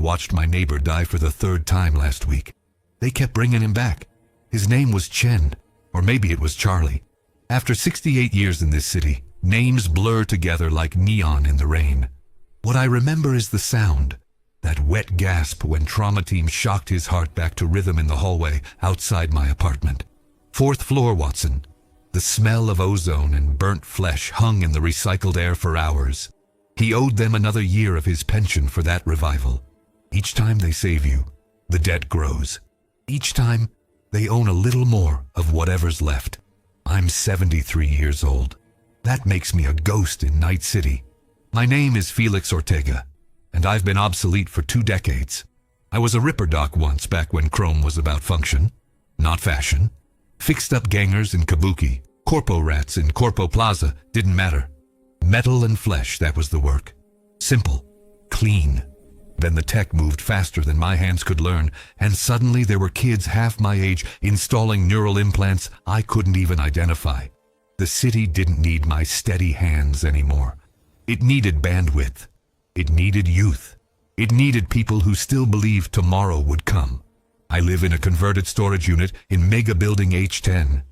watched my neighbor die for the third time last week. They kept bringing him back. His name was Chen, or maybe it was Charlie. After 68 years in this city, names blur together like neon in the rain. What I remember is the sound, that wet gasp when trauma team shocked his heart back to rhythm in the hallway outside my apartment. 4th floor, Watson. The smell of ozone and burnt flesh hung in the recycled air for hours. He owed them another year of his pension for that revival. Each time they save you, the debt grows. Each time, they own a little more of whatever's left. I'm 73 years old. That makes me a ghost in Night City. My name is Felix Ortega, and I've been obsolete for 2 decades. I was a Ripper Doc once back when Chrome was about function, not fashion. Fixed-up gangers in Kabuki, corpo rats in Corpo Plaza, didn't matter. Metal and flesh, that was the work. Simple, clean. Then the tech moved faster than my hands could learn, and suddenly there were kids half my age installing neural implants I couldn't even identify. The city didn't need my steady hands anymore. It needed bandwidth. It needed youth. It needed people who still believed tomorrow would come. I live in a converted storage unit in Mega Building H10.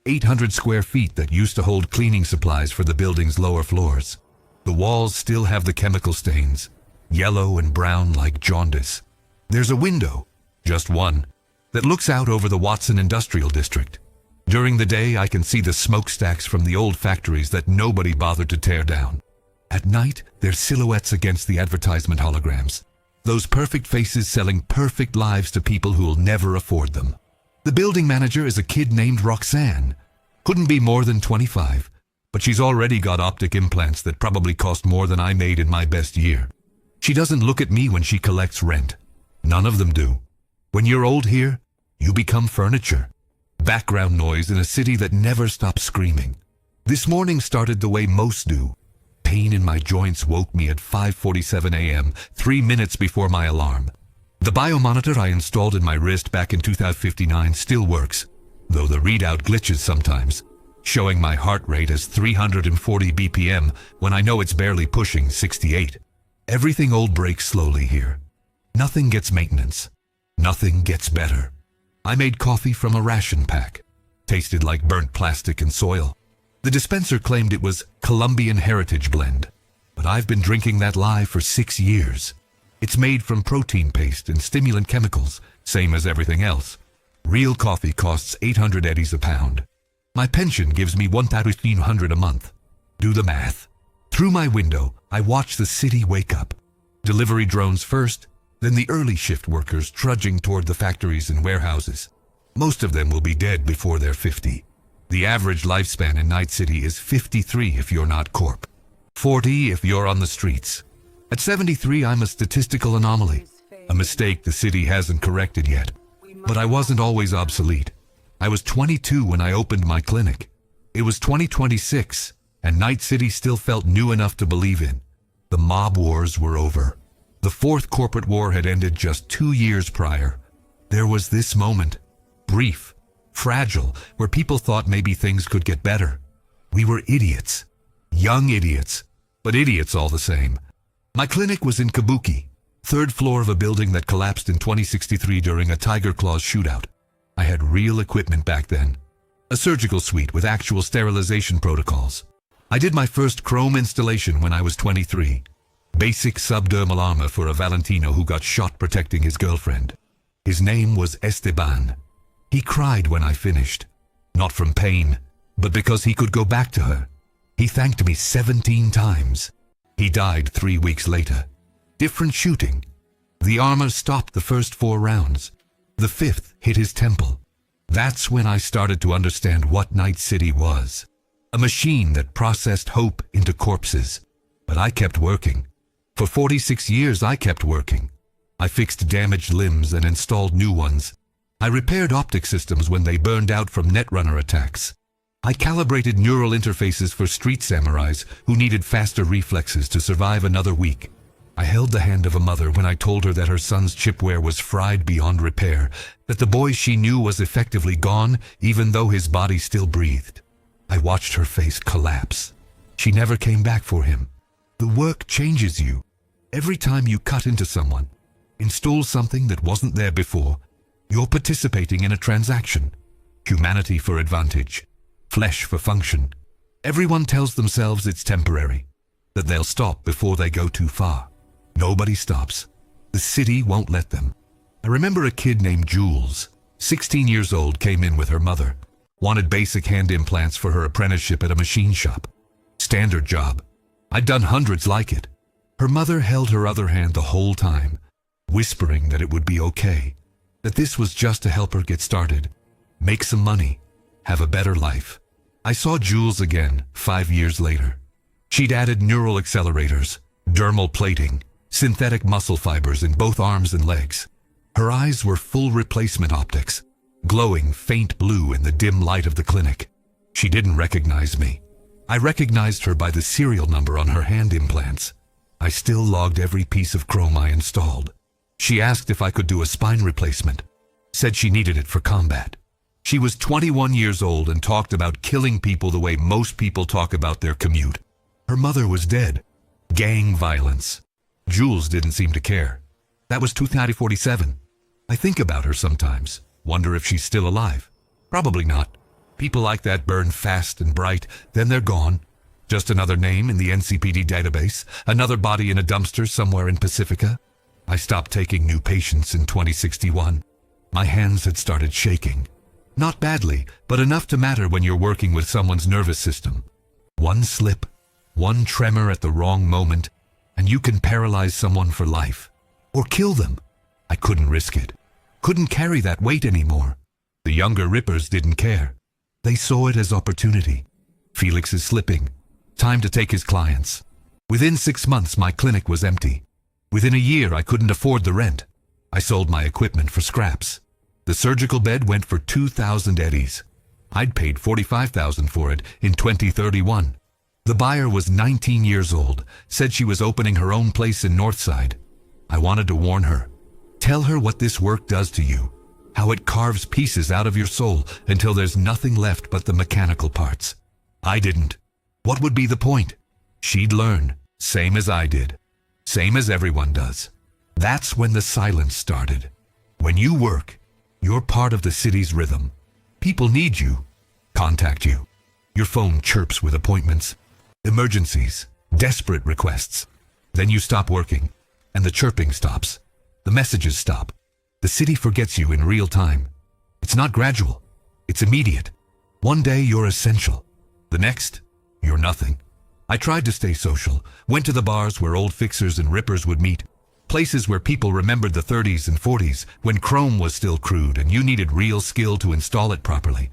800 square feet that used to hold cleaning supplies for the building's lower floors. The walls still have the chemical stains, yellow and brown like jaundice. There's a window, just one, that looks out over the Watson Industrial District. During the day, I can see the smokestacks from the old factories that nobody bothered to tear down. At night, they're silhouettes against the advertisement holograms. Those perfect faces selling perfect lives to people who'll never afford them. The building manager is a kid named Roxanne. Couldn't be more than 25, but she's already got optic implants that probably cost more than I made in my best year. She doesn't look at me when she collects rent. None of them do. When you're old here, you become furniture. Background noise in a city that never stops screaming. This morning started the way most do. Pain in my joints woke me at 5:47 a.m., 3 minutes before my alarm. The biomonitor I installed in my wrist back in 2059 still works, though the readout glitches sometimes, showing my heart rate as 340 BPM when I know it's barely pushing 68. Everything old breaks slowly here. Nothing gets maintenance. Nothing gets better. I made coffee from a ration pack. Tasted like burnt plastic and soil. The dispenser claimed it was Colombian Heritage Blend, but I've been drinking that lie for 6 years. It's made from protein paste and stimulant chemicals, same as everything else. Real coffee costs 800 eddies a pound. My pension gives me 1,300 a month. Do the math. Through my window, I watch the city wake up. Delivery drones first, then the early shift workers trudging toward the factories and warehouses. Most of them will be dead before they're 50. The average lifespan in Night City is 53 if you're not corp. 40 if you're on the streets. At 73, I'm a statistical anomaly, a mistake the city hasn't corrected yet. But I wasn't always obsolete. I was 22 when I opened my clinic. It was 2026, and Night City still felt new enough to believe in. The mob wars were over. The fourth corporate war had ended just 2 years prior. There was this moment, brief, fragile, where people thought maybe things could get better. We were idiots. Young idiots, but idiots all the same. My clinic was in Kabuki, 3rd floor of a building that collapsed in 2063 during a Tiger Claws shootout. I had real equipment back then. A surgical suite with actual sterilization protocols. I did my first chrome installation when I was 23. Basic subdermal armor for a Valentino who got shot protecting his girlfriend. His name was Esteban. He cried when I finished. Not from pain, but because he could go back to her. He thanked me 17 times. He died 3 weeks later. Different shooting. The armor stopped the first 4 rounds. The 5th hit his temple. That's when I started to understand what Night City was. A machine that processed hope into corpses. But I kept working. For 46 years I kept working. I fixed damaged limbs and installed new ones. I repaired optic systems when they burned out from netrunner attacks. I calibrated neural interfaces for street samurais who needed faster reflexes to survive another week. I held the hand of a mother when I told her that her son's chipware was fried beyond repair, that the boy she knew was effectively gone even though his body still breathed. I watched her face collapse. She never came back for him. The work changes you. Every time you cut into someone, install something that wasn't there before, you're participating in a transaction. Humanity for advantage, flesh for function. Everyone tells themselves it's temporary, that they'll stop before they go too far. Nobody stops. The city won't let them. I remember a kid named Jules, 16 years old, came in with her mother. Wanted basic hand implants for her apprenticeship at a machine shop. Standard job. I'd done hundreds like it. Her mother held her other hand the whole time, whispering that it would be okay, that this was just to help her get started, make some money, have a better life. I saw Jules again 5 years later. She'd added neural accelerators, dermal plating, synthetic muscle fibers in both arms and legs. Her eyes were full replacement optics, glowing faint blue in the dim light of the clinic. She didn't recognize me. I recognized her by the serial number on her hand implants. I still logged every piece of chrome I installed. She asked if I could do a spine replacement, said she needed it for combat. She was 21 years old and talked about killing people the way most people talk about their commute. Her mother was dead. Gang violence. Jules didn't seem to care. That was 2047. I think about her sometimes, wonder if she's still alive. Probably not. People like that burn fast and bright, then they're gone. Just another name in the NCPD database, another body in a dumpster somewhere in Pacifica. I stopped taking new patients in 2061. My hands had started shaking. Not badly, but enough to matter when you're working with someone's nervous system. One slip, one tremor at the wrong moment, and you can paralyze someone for life. Or kill them. I couldn't risk it. Couldn't carry that weight anymore. The younger rippers didn't care. They saw it as opportunity. Felix is slipping. Time to take his clients. Within 6 months, my clinic was empty. Within a year, I couldn't afford the rent. I sold my equipment for scraps. The surgical bed went for 2,000 eddies. I'd paid 45,000 for it in 2031. The buyer was 19 years old, said she was opening her own place in Northside. I wanted to warn her. Tell her what this work does to you, how it carves pieces out of your soul until there's nothing left but the mechanical parts. I didn't. What would be the point? She'd learn, same as I did, same as everyone does. That's when the silence started. When you work, you're part of the city's rhythm. People need you, contact you. Your phone chirps with appointments, emergencies, desperate requests. Then you stop working, and the chirping stops. The messages stop. The city forgets you in real time. It's not gradual. It's immediate. One day you're essential. The next, you're nothing. I tried to stay social, went to the bars where old fixers and rippers would meet, places where people remembered the 30s and 40s when chrome was still crude and you needed real skill to install it properly.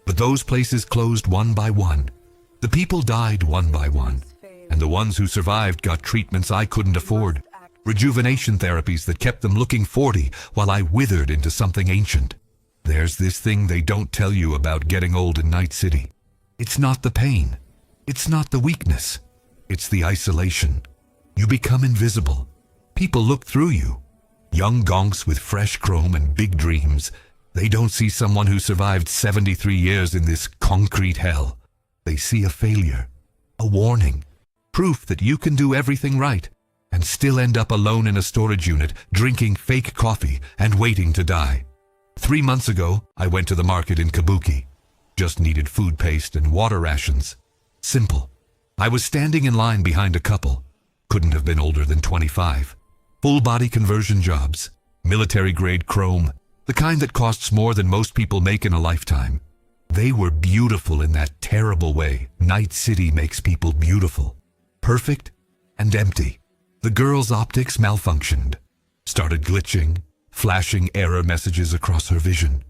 But those places closed one by one. The people died one by one, and the ones who survived got treatments I couldn't afford. Rejuvenation therapies that kept them looking 40 while I withered into something ancient. There's this thing they don't tell you about getting old in Night City. It's not the pain. It's not the weakness. It's the isolation. You become invisible. People look through you. Young gonks with fresh chrome and big dreams. They don't see someone who survived 73 years in this concrete hell. They see a failure, a warning, proof that you can do everything right and still end up alone in a storage unit, drinking fake coffee and waiting to die. 3 months ago, I went to the market in Kabuki. Just needed food paste and water rations. Simple. I was standing in line behind a couple. Couldn't have been older than 25. Full body conversion jobs, military grade chrome, the kind that costs more than most people make in a lifetime. They were beautiful in that terrible way Night City makes people beautiful. Perfect and empty. The girl's optics malfunctioned, started glitching, flashing error messages across her vision.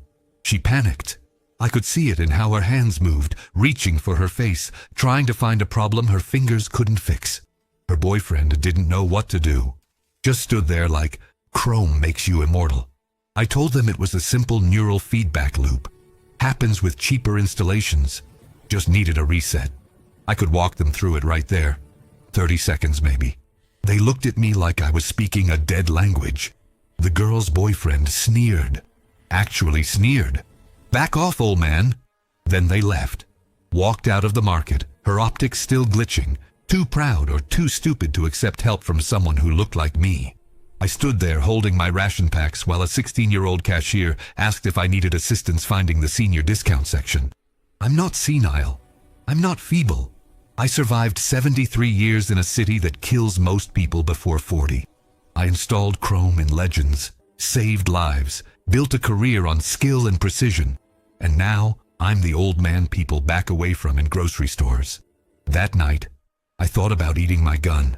She panicked. I could see it in how her hands moved, reaching for her face, trying to find a problem her fingers couldn't fix. Her boyfriend didn't know what to do. Just stood there like, chrome makes you immortal. I told them it was a simple neural feedback loop. Happens with cheaper installations. Just needed a reset. I could walk them through it right there. 30 seconds maybe. They looked at me like I was speaking a dead language. The girl's boyfriend sneered. Actually sneered. Back off, old man. Then they left. Walked out of the market, her optics still glitching, too proud or too stupid to accept help from someone who looked like me. I stood there holding my ration packs while a 16-year-old cashier asked if I needed assistance finding the senior discount section. I'm not senile. I'm not feeble. I survived 73 years in a city that kills most people before 40. I installed Chrome in Legends, saved lives, built a career on skill and precision, and now I'm the old man people back away from in grocery stores. That night, I thought about eating my gun.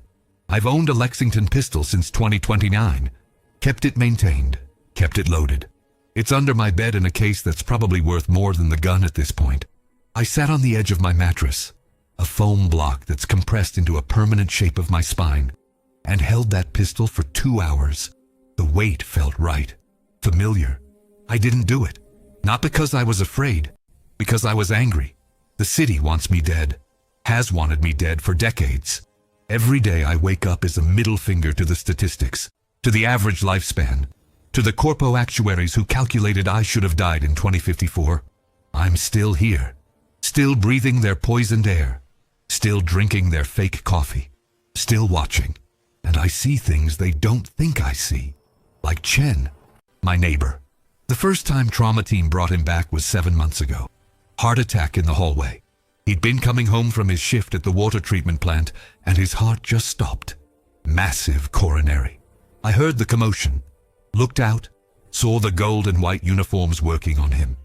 I've owned a Lexington pistol since 2029, kept it maintained, kept it loaded. It's under my bed in a case that's probably worth more than the gun at this point. I sat on the edge of my mattress, a foam block that's compressed into a permanent shape of my spine, and held that pistol for 2 hours. The weight felt right, familiar. I didn't do it. Not because I was afraid, because I was angry. The city wants me dead, has wanted me dead for decades. Every day I wake up as a middle finger to the statistics, to the average lifespan, to the corpo actuaries who calculated I should have died in 2054. I'm still here, still breathing their poisoned air, still drinking their fake coffee, still watching. And I see things they don't think I see. Like Chen, my neighbor. The first time trauma team brought him back was 7 months ago. Heart attack in the hallway. He'd been coming home from his shift at the water treatment plant, and his heart just stopped. Massive coronary. I heard the commotion, looked out, saw the gold and white uniforms working on him.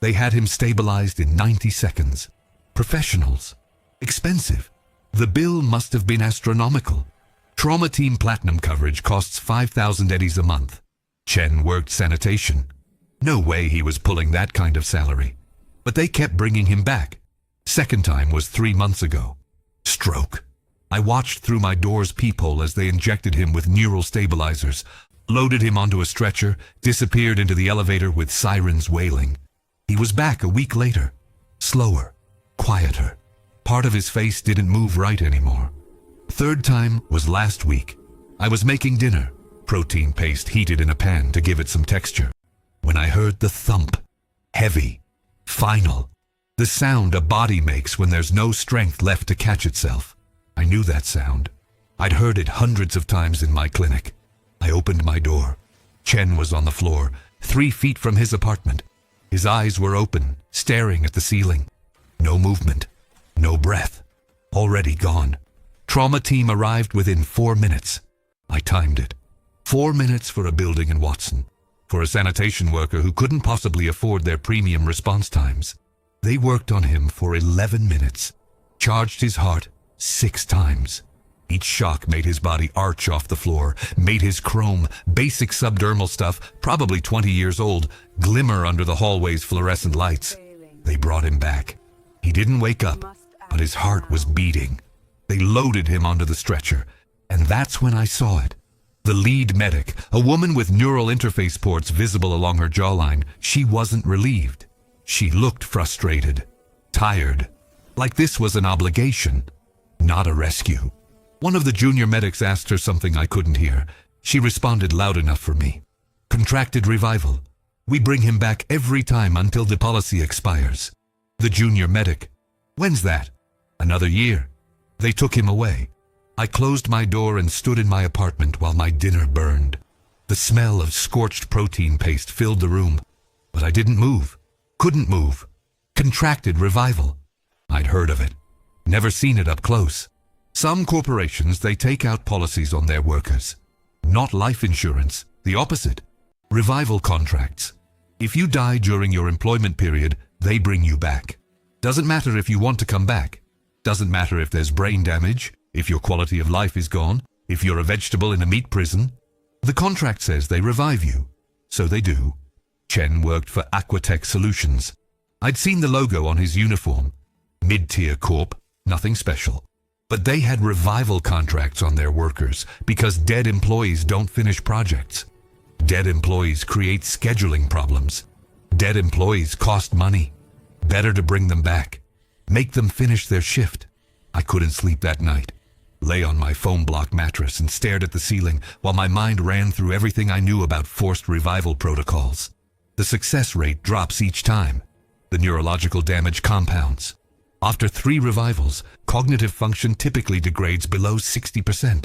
They had him stabilized in 90 seconds. Professionals. Expensive. The bill must have been astronomical. Trauma Team Platinum coverage costs 5,000 eddies a month. Chen worked sanitation. No way he was pulling that kind of salary. But they kept bringing him back. Second time was 3 months ago. Stroke. I watched through my door's peephole as they injected him with neural stabilizers, loaded him onto a stretcher, disappeared into the elevator with sirens wailing. He was back a week later. Slower. Quieter. Part of his face didn't move right anymore. Third time was last week. I was making dinner, protein paste heated in a pan to give it some texture, when I heard the thump. Heavy. Final. The sound a body makes when there's no strength left to catch itself. I knew that sound. I'd heard it hundreds of times in my clinic. I opened my door. Chen was on the floor, 3 feet from his apartment. His eyes were open, staring at the ceiling. No movement. No breath. Already gone. Trauma team arrived within 4 minutes. I timed it. 4 minutes for a building in Watson. For a sanitation worker who couldn't possibly afford their premium response times. They worked on him for 11 minutes. Charged his heart 6 times. Each shock made his body arch off the floor, made his chrome, basic subdermal stuff, probably 20 years old, glimmer under the hallway's fluorescent lights. They brought him back. He didn't wake up, but his heart was beating. They loaded him onto the stretcher, and that's when I saw it. The lead medic, a woman with neural interface ports visible along her jawline, she wasn't relieved. She looked frustrated, tired, like this was an obligation, not a rescue. One of the junior medics asked her something I couldn't hear. She responded loud enough for me. Contracted revival. We bring him back every time until the policy expires. The junior medic. When's that? Another year. They took him away. I closed my door and stood in my apartment while my dinner burned. The smell of scorched protein paste filled the room, but I didn't move. Couldn't move. Contracted revival. I'd heard of it. Never seen it up close. Some corporations, they take out policies on their workers. Not life insurance, the opposite. Revival contracts. If you die during your employment period, they bring you back. Doesn't matter if you want to come back. Doesn't matter if there's brain damage, if your quality of life is gone, if you're a vegetable in a meat prison. The contract says they revive you. So they do. Chen worked for Aquatech Solutions. I'd seen the logo on his uniform. Mid-tier corp, nothing special. But they had revival contracts on their workers because dead employees don't finish projects. Dead employees create scheduling problems. Dead employees cost money. Better to bring them back. Make them finish their shift. I couldn't sleep that night. Lay on my foam block mattress and stared at the ceiling while my mind ran through everything I knew about forced revival protocols. The success rate drops each time. The neurological damage compounds. After 3 revivals, cognitive function typically degrades below 60%.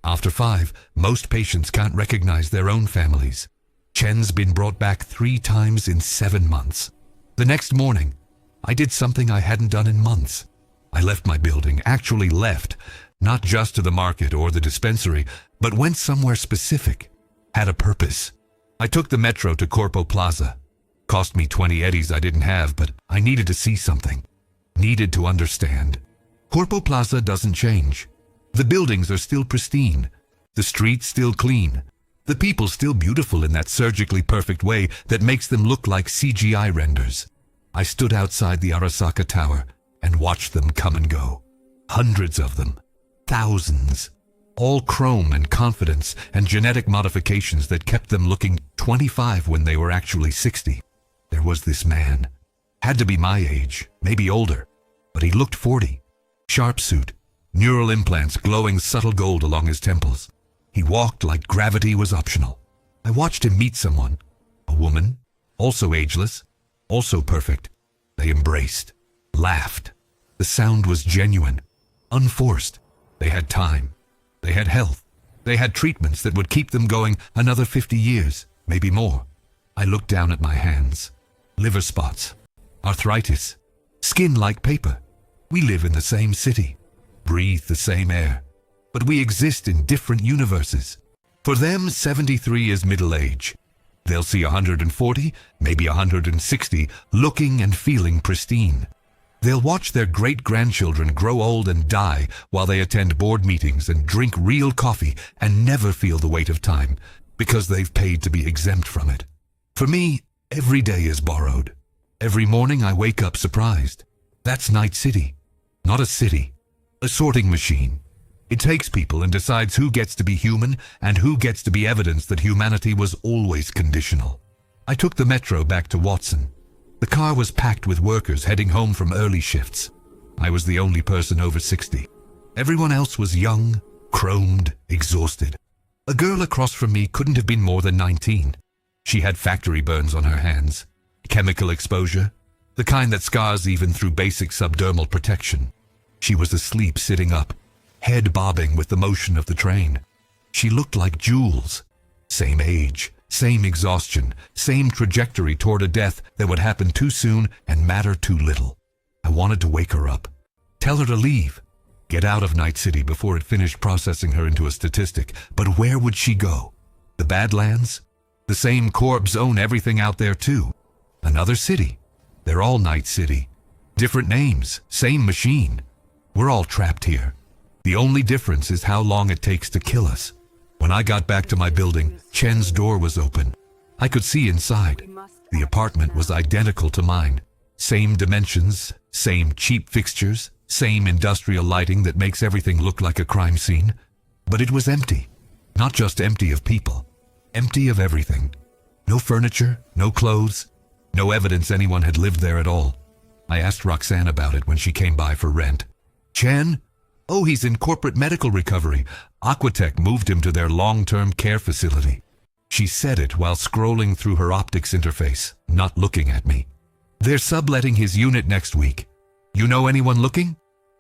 After 5, most patients can't recognize their own families. Chen's been brought back 3 times in 7 months. The next morning, I did something I hadn't done in months. I left my building, actually left, not just to the market or the dispensary, but went somewhere specific, had a purpose. I took the metro to Corpo Plaza. Cost me 20 eddies I didn't have, but I needed to see something. Needed to understand. Corpo Plaza doesn't change. The buildings are still pristine. The streets still clean. The people still beautiful in that surgically perfect way that makes them look like CGI renders. I stood outside the Arasaka Tower and watched them come and go. Hundreds of them. Thousands. All chrome and confidence and genetic modifications that kept them looking 25 when they were actually 60. There was this man. Had to be my age, maybe older, but he looked 40. Sharp suit, neural implants glowing subtle gold along his temples. He walked like gravity was optional. I watched him meet someone. A woman, also ageless, also perfect. They embraced, laughed. The sound was genuine, unforced. They had time. They had health. They had treatments that would keep them going another 50 years, maybe more. I looked down at my hands. Liver spots, arthritis, skin like paper. We live in the same city, breathe the same air, but we exist in different universes. For them, 73 is middle age. They'll see 140, maybe 160, looking and feeling pristine. They'll watch their great-grandchildren grow old and die while they attend board meetings and drink real coffee and never feel the weight of time because they've paid to be exempt from it. For me, every day is borrowed. Every morning I wake up surprised. That's Night City. Not a city. A sorting machine. It takes people and decides who gets to be human and who gets to be evidence that humanity was always conditional. I took the metro back to Watson. The car was packed with workers heading home from early shifts. I was the only person over 60. Everyone else was young, chromed, exhausted. A girl across from me couldn't have been more than 19. She had factory burns on her hands, chemical exposure, the kind that scars even through basic subdermal protection. She was asleep sitting up, head bobbing with the motion of the train. She looked like jewels. Same age, same exhaustion, same trajectory toward a death that would happen too soon and matter too little. I wanted to wake her up, tell her to leave, get out of Night City before it finished processing her into a statistic. But where would she go? The Badlands? The same corps own everything out there too. Another city. They're all Night City. Different names, same machine. We're all trapped here. The only difference is how long it takes to kill us. When I got back to my building, Chen's door was open. I could see inside. The apartment was identical to mine. Same dimensions, same cheap fixtures, same industrial lighting that makes everything look like a crime scene. But it was empty. Not just empty of people. Empty of everything. No furniture, no clothes, no evidence anyone had lived there at all. I asked Roxanne about it when she came by for rent. Chen? Oh, he's in corporate medical recovery. Aquatech moved him to their long-term care facility. She said it while scrolling through her optics interface, not looking at me. They're subletting his unit next week. You know anyone looking?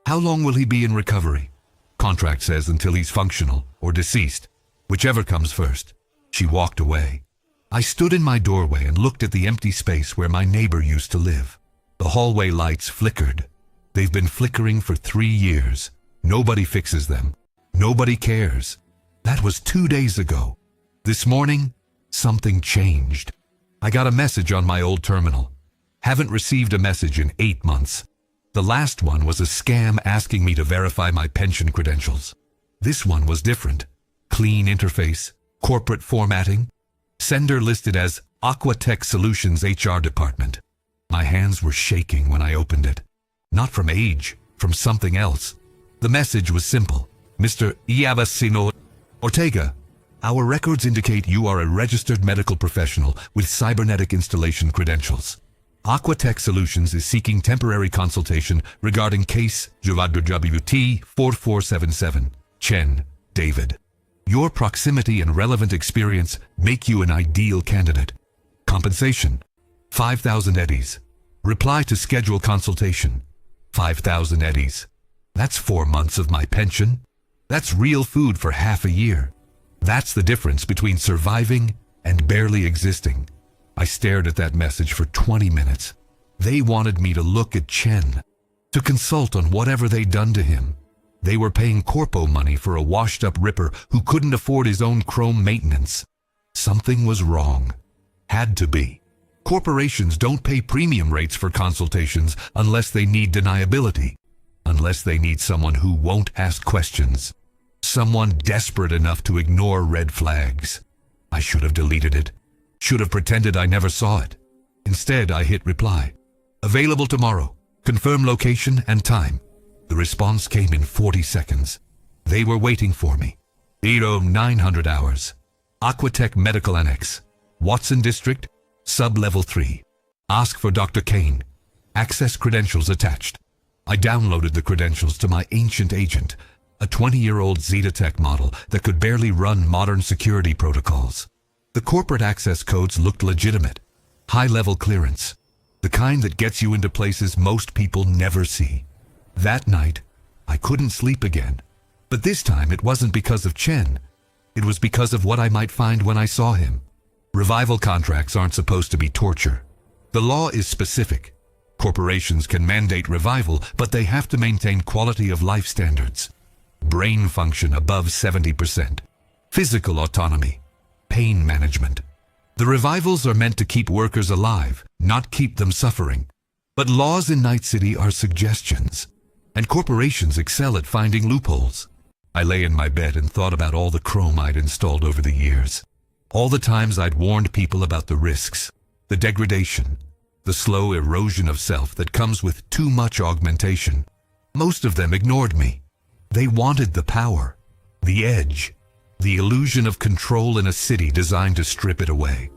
How long will he be in recovery? Contract says until he's functional or deceased, whichever comes first. She walked away. I stood in my doorway and looked at the empty space where my neighbor used to live. The hallway lights flickered. They've been flickering for 3 years. Nobody fixes them. Nobody cares. That was 2 days ago. This morning, something changed. I got a message on my old terminal. Haven't received a message in 8 months. The last one was a scam asking me to verify my pension credentials. This one was different. Clean interface, corporate formatting. Sender listed as Aquatech Solutions HR Department. My hands were shaking when I opened it. Not from age, from something else. The message was simple. Mr. Iabasino Ortega, our records indicate you are a registered medical professional with cybernetic installation credentials. Aquatech Solutions is seeking temporary consultation regarding case JWT 4477. Chen, David. Your proximity and relevant experience make you an ideal candidate. Compensation, 5,000 eddies. Reply to schedule consultation, 5,000 eddies. That's 4 months of my pension. That's real food for half a year. That's the difference between surviving and barely existing. I stared at that message for 20 minutes. They wanted me to look at Chen, to consult on whatever they'd done to him. They were paying corpo money for a washed-up ripper who couldn't afford his own chrome maintenance. Something was wrong. Had to be. Corporations don't pay premium rates for consultations unless they need deniability, unless they need someone who won't ask questions, someone desperate enough to ignore red flags. I should have deleted it. Should have pretended I never saw it. Instead, I hit reply. Available tomorrow. Confirm location and time. The response came in 40 seconds. They were waiting for me. 900 hours. Aquatech Medical Annex. Watson District, Sub-Level 3. Ask for Dr. Kane. Access credentials attached. I downloaded the credentials to my ancient agent, a 20-year-old Zetatech model that could barely run modern security protocols. The corporate access codes looked legitimate. High-level clearance. The kind that gets you into places most people never see. That night, I couldn't sleep again. But this time it wasn't because of Chen. It was because of what I might find when I saw him. Revival contracts aren't supposed to be torture. The law is specific. Corporations can mandate revival, but they have to maintain quality of life standards. Brain function above 70%. Physical autonomy. Pain management. The revivals are meant to keep workers alive, not keep them suffering. But laws in Night City are suggestions, and corporations excel at finding loopholes. I lay in my bed and thought about all the chrome I'd installed over the years. All the times I'd warned people about the risks, the degradation, the slow erosion of self that comes with too much augmentation. Most of them ignored me. They wanted the power, the edge, the illusion of control in a city designed to strip it away.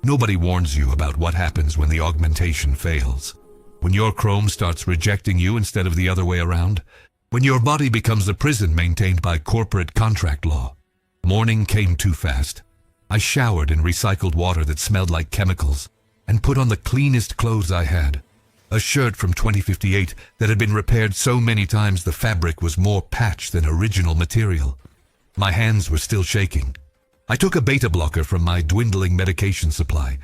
Nobody warns you about what happens when the augmentation fails. When your chrome starts rejecting you instead of the other way around. When your body becomes a prison maintained by corporate contract law. Morning came too fast. I showered in recycled water that smelled like chemicals and put on the cleanest clothes I had. A shirt from 2058 that had been repaired so many times the fabric was more patch than original material. My hands were still shaking. I took a beta blocker from my dwindling medication supply.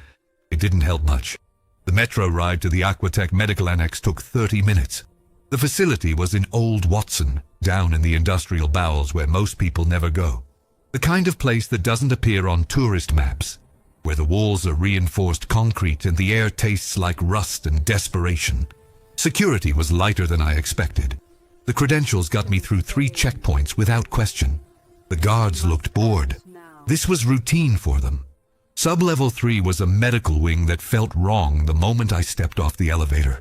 It didn't help much. The metro ride to the Aquatech Medical Annex took 30 minutes. The facility was in Old Watson, down in the industrial bowels where most people never go. The kind of place that doesn't appear on tourist maps, where the walls are reinforced concrete and the air tastes like rust and desperation. Security was lighter than I expected. The credentials got me through 3 checkpoints without question. The guards looked bored. This was routine for them. Sub-Level 3 was a medical wing that felt wrong the moment I stepped off the elevator.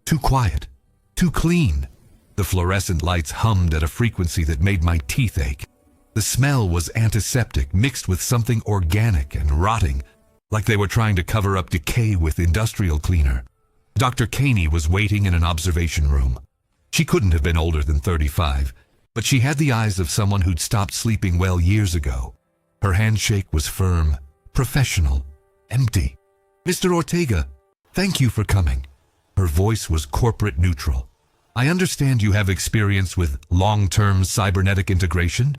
Too quiet. Too clean. The fluorescent lights hummed at a frequency that made my teeth ache. The smell was antiseptic mixed with something organic and rotting, like they were trying to cover up decay with industrial cleaner. Dr. Caney was waiting in an observation room. She couldn't have been older than 35, but she had the eyes of someone who'd stopped sleeping well years ago. Her handshake was firm, professional, empty. Mr. Ortega, thank you for coming. Her voice was corporate neutral. I understand you have experience with long-term cybernetic integration?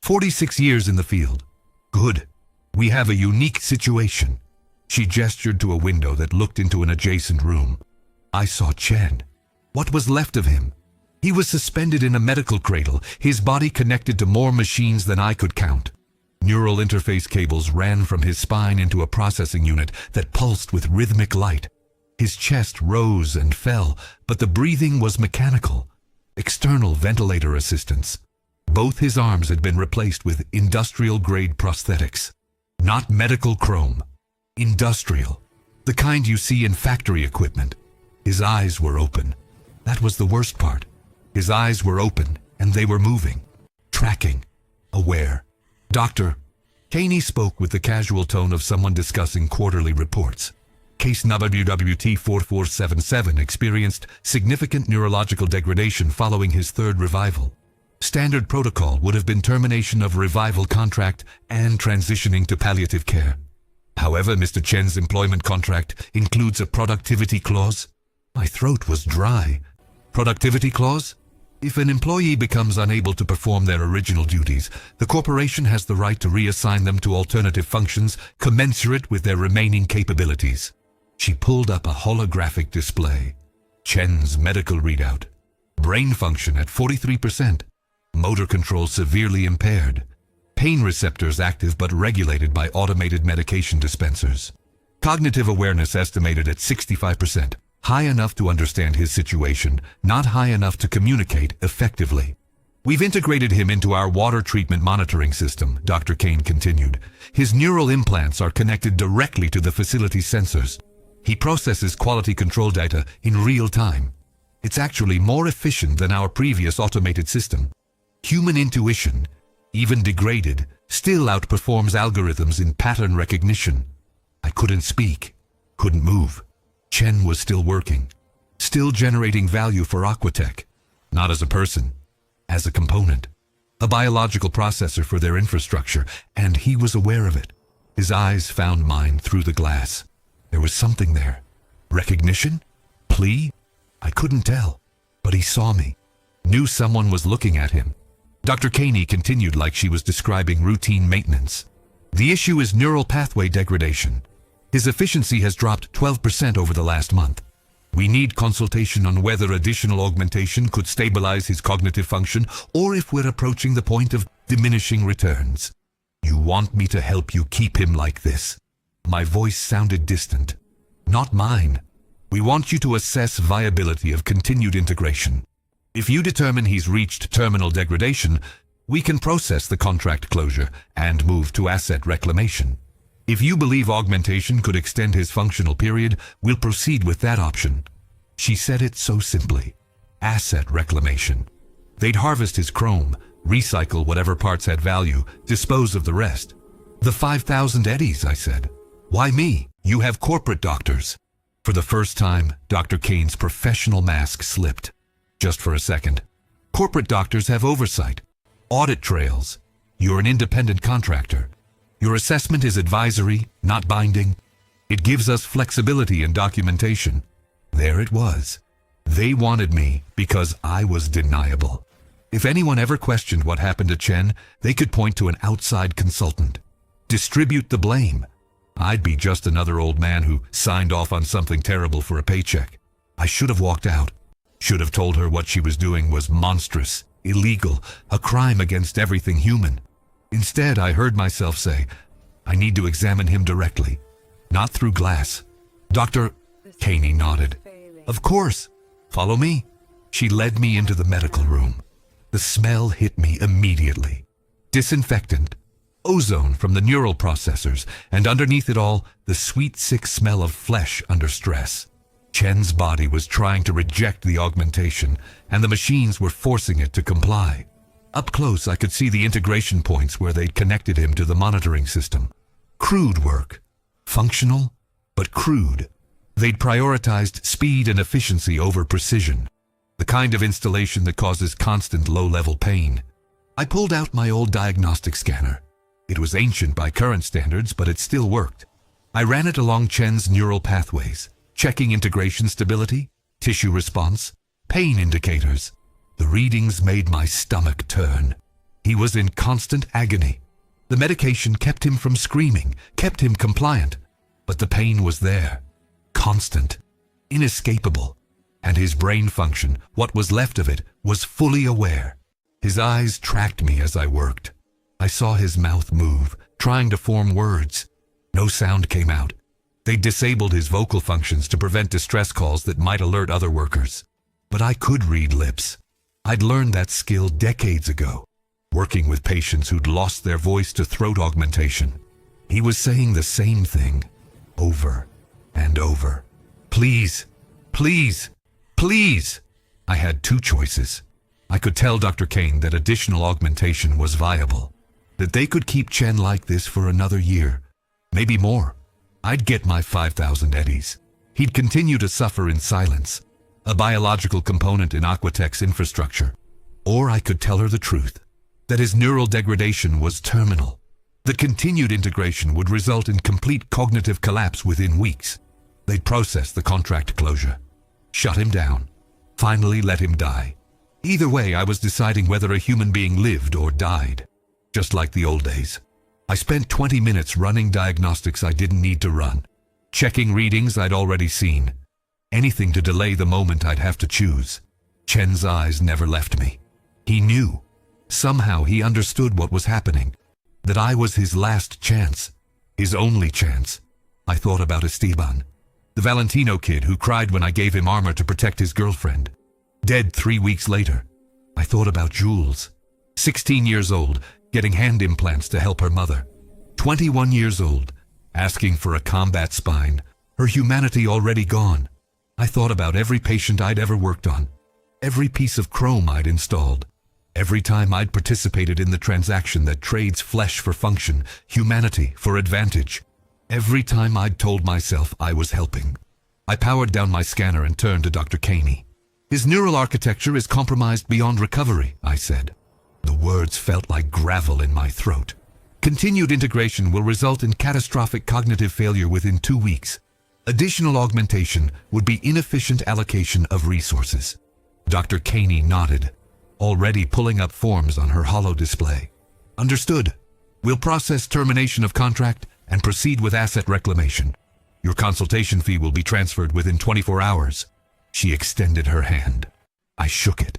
46 years in the field. Good. We have a unique situation. She gestured to a window that looked into an adjacent room. I saw Chen. What was left of him? He was suspended in a medical cradle, his body connected to more machines than I could count. Neural interface cables ran from his spine into a processing unit that pulsed with rhythmic light. His chest rose and fell, but the breathing was mechanical. External ventilator assistance. Both his arms had been replaced with industrial-grade prosthetics. Not medical chrome. Industrial. The kind you see in factory equipment. His eyes were open. That was the worst part. His eyes were open, and they were moving. Tracking. Aware. Doctor, Caney spoke with the casual tone of someone discussing quarterly reports. Case WWT 4477 experienced significant neurological degradation following his 3rd revival. Standard protocol would have been termination of revival contract and transitioning to palliative care. However, Mr. Chen's employment contract includes a productivity clause. My throat was dry. Productivity clause? If an employee becomes unable to perform their original duties, the corporation has the right to reassign them to alternative functions commensurate with their remaining capabilities. She pulled up a holographic display. Chen's medical readout. Brain function at 43%. Motor control severely impaired. Pain receptors active but regulated by automated medication dispensers. Cognitive awareness estimated at 65%. High enough to understand his situation, not high enough to communicate effectively. We've integrated him into our water treatment monitoring system, Dr. Kane continued. His neural implants are connected directly to the facility's sensors. He processes quality control data in real time. It's actually more efficient than our previous automated system. Human intuition, even degraded, still outperforms algorithms in pattern recognition. I couldn't speak, couldn't move. Chen was still working, still generating value for Aquatech, not as a person, as a component, a biological processor for their infrastructure, and he was aware of it. His eyes found mine through the glass. There was something there. Recognition? Plea? I couldn't tell, but he saw me, knew someone was looking at him. Dr. Caney continued like she was describing routine maintenance. The issue is neural pathway degradation. His efficiency has dropped 12% over the last month. We need consultation on whether additional augmentation could stabilize his cognitive function or if we're approaching the point of diminishing returns. You want me to help you keep him like this? My voice sounded distant. Not mine. We want you to assess viability of continued integration. If you determine he's reached terminal degradation, we can process the contract closure and move to asset reclamation. If you believe augmentation could extend his functional period, we'll proceed with that option. She said it so simply. Asset reclamation. They'd harvest his chrome, recycle whatever parts had value, dispose of the rest. The 5,000 eddies, I said. Why me? You have corporate doctors. For the first time, Dr. Kane's professional mask slipped. Just for a second. Corporate doctors have oversight. Audit trails. You're an independent contractor. Your assessment is advisory, not binding. It gives us flexibility in documentation. There it was. They wanted me because I was deniable. If anyone ever questioned what happened to Chen, they could point to an outside consultant. Distribute the blame. I'd be just another old man who signed off on something terrible for a paycheck. I should have walked out. Should have told her what she was doing was monstrous, illegal, a crime against everything human. Instead, I heard myself say, I need to examine him directly, not through glass. Dr. Caney nodded. Of course. Follow me. She led me into the medical room. The smell hit me immediately. Disinfectant, ozone from the neural processors, and underneath it all, the sweet, sick smell of flesh under stress. Chen's body was trying to reject the augmentation, and the machines were forcing it to comply. Up close, I could see the integration points where they'd connected him to the monitoring system. Crude work. Functional, but crude. They'd prioritized speed and efficiency over precision. The kind of installation that causes constant low-level pain. I pulled out my old diagnostic scanner. It was ancient by current standards, but it still worked. I ran it along Chen's neural pathways, checking integration stability, tissue response, pain indicators. The readings made my stomach turn. He was in constant agony. The medication kept him from screaming, kept him compliant. But the pain was there, constant, inescapable. And his brain function, what was left of it, was fully aware. His eyes tracked me as I worked. I saw his mouth move, trying to form words. No sound came out. They disabled his vocal functions to prevent distress calls that might alert other workers. But I could read lips. I'd learned that skill decades ago, working with patients who'd lost their voice to throat augmentation. He was saying the same thing, over and over. Please, please, please. I had two choices. I could tell Dr. Kane that additional augmentation was viable, that they could keep Chen like this for another year, maybe more. I'd get my 5,000 eddies. He'd continue to suffer in silence, a biological component in Aquatech's infrastructure. Or I could tell her the truth, that his neural degradation was terminal, that continued integration would result in complete cognitive collapse within weeks. They'd process the contract closure, shut him down, finally let him die. Either way, I was deciding whether a human being lived or died. Just like the old days. I spent 20 minutes running diagnostics I didn't need to run, checking readings I'd already seen. Anything to delay the moment I'd have to choose. Chen's eyes never left me. He knew. Somehow he understood what was happening. That I was his last chance. His only chance. I thought about Esteban, the Valentino kid who cried when I gave him armor to protect his girlfriend. Dead 3 weeks later. I thought about Jules, 16 years old, getting hand implants to help her mother. 21 years old, asking for a combat spine, her humanity already gone. I thought about every patient I'd ever worked on, every piece of chrome I'd installed, every time I'd participated in the transaction that trades flesh for function, humanity for advantage. Every time I'd told myself I was helping. I powered down my scanner and turned to Dr. Caney. His neural architecture is compromised beyond recovery, I said. The words felt like gravel in my throat. Continued integration will result in catastrophic cognitive failure within 2 weeks. Additional augmentation would be inefficient allocation of resources. Dr. Caney nodded, already pulling up forms on her holo display. Understood. We'll process termination of contract and proceed with asset reclamation. Your consultation fee will be transferred within 24 hours. She extended her hand. I shook it.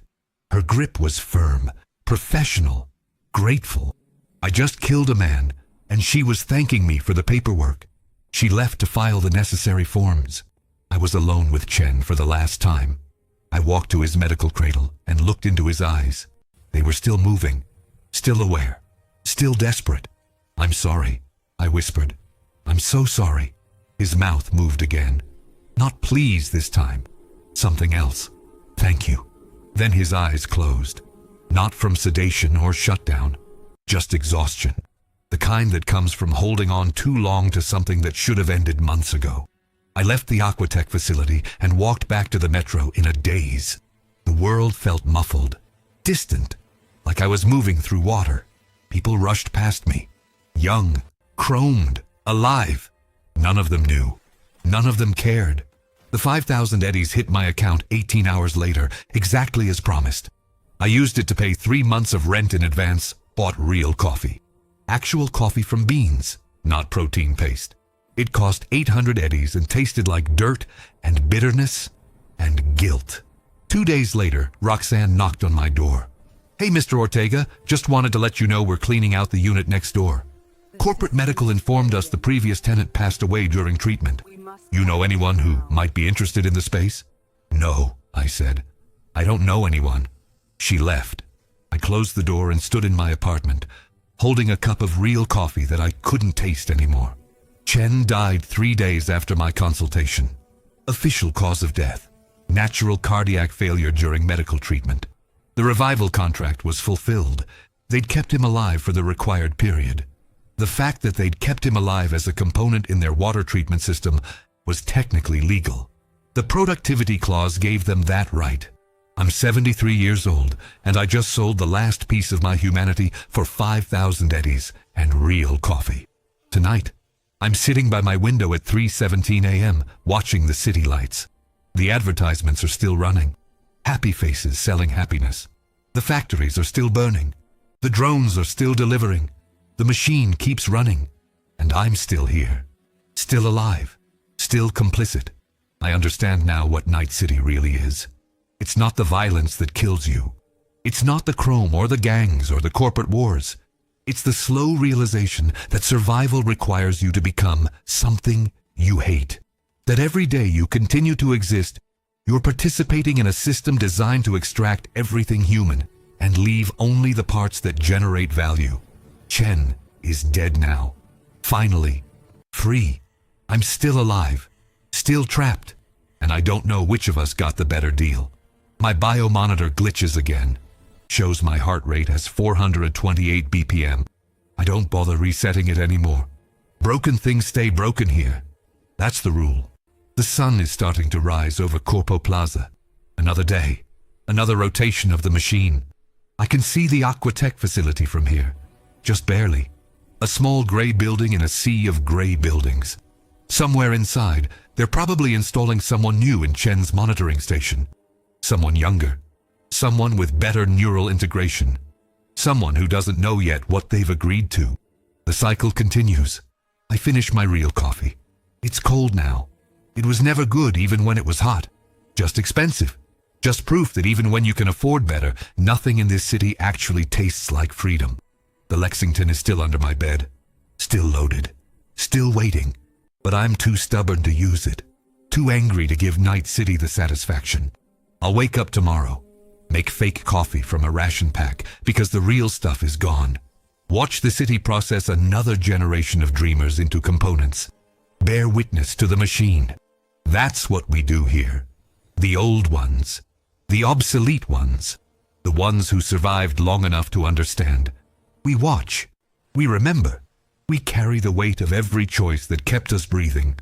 Her grip was firm, professional, grateful. I just killed a man, and she was thanking me for the paperwork. She left to file the necessary forms. I was alone with Chen for the last time. I walked to his medical cradle and looked into his eyes. They were still moving, still aware, still desperate. I'm sorry, I whispered. I'm so sorry. His mouth moved again. Not please this time. Something else. Thank you. Then his eyes closed. Not from sedation or shutdown, just exhaustion. The kind that comes from holding on too long to something that should have ended months ago. I left the Aquatech facility and walked back to the metro in a daze. The world felt muffled, distant, like I was moving through water. People rushed past me. Young, chromed, alive. None of them knew. None of them cared. The 5,000 eddies hit my account 18 hours later, exactly as promised. I used it to pay 3 months of rent in advance, bought real coffee. Actual coffee from beans, not protein paste. It cost 800 eddies and tasted like dirt and bitterness and guilt. 2 days later, Roxanne knocked on my door. Hey, Mr. Ortega, just wanted to let you know we're cleaning out the unit next door. Corporate Medical informed us the previous tenant passed away during treatment. You know anyone who might be interested in the space? No, I said. I don't know anyone. She left. I closed the door and stood in my apartment, holding a cup of real coffee that I couldn't taste anymore. Chen died 3 days after my consultation. Official cause of death: natural cardiac failure during medical treatment. The revival contract was fulfilled. They'd kept him alive for the required period. The fact that they'd kept him alive as a component in their water treatment system was technically legal. The productivity clause gave them that right. I'm 73 years old, and I just sold the last piece of my humanity for 5,000 eddies and real coffee. Tonight, I'm sitting by my window at 3:17 a.m. watching the city lights. The advertisements are still running. Happy faces selling happiness. The factories are still burning. The drones are still delivering. The machine keeps running. And I'm still here. Still alive. Still complicit. I understand now what Night City really is. It's not the violence that kills you. It's not the chrome or the gangs or the corporate wars. It's the slow realization that survival requires you to become something you hate. That every day you continue to exist, you're participating in a system designed to extract everything human and leave only the parts that generate value. Chen is dead now. Finally. Free. I'm still alive. Still trapped. And I don't know which of us got the better deal. My biomonitor glitches again. Shows my heart rate as 428 BPM. I don't bother resetting it anymore. Broken things stay broken here. That's the rule. The sun is starting to rise over Corpo Plaza. Another day. Another rotation of the machine. I can see the Aquatech facility from here. Just barely. A small gray building in a sea of gray buildings. Somewhere inside, they're probably installing someone new in Chen's monitoring station. Someone younger. Someone with better neural integration. Someone who doesn't know yet what they've agreed to. The cycle continues. I finish my real coffee. It's cold now. It was never good even when it was hot. Just expensive. Just proof that even when you can afford better, nothing in this city actually tastes like freedom. The Lexington is still under my bed. Still loaded. Still waiting. But I'm too stubborn to use it. Too angry to give Night City the satisfaction. I'll wake up tomorrow. Make fake coffee from a ration pack because the real stuff is gone. Watch the city process another generation of dreamers into components. Bear witness to the machine. That's what we do here. The old ones. The obsolete ones. The ones who survived long enough to understand. We watch. We remember. We carry the weight of every choice that kept us breathing.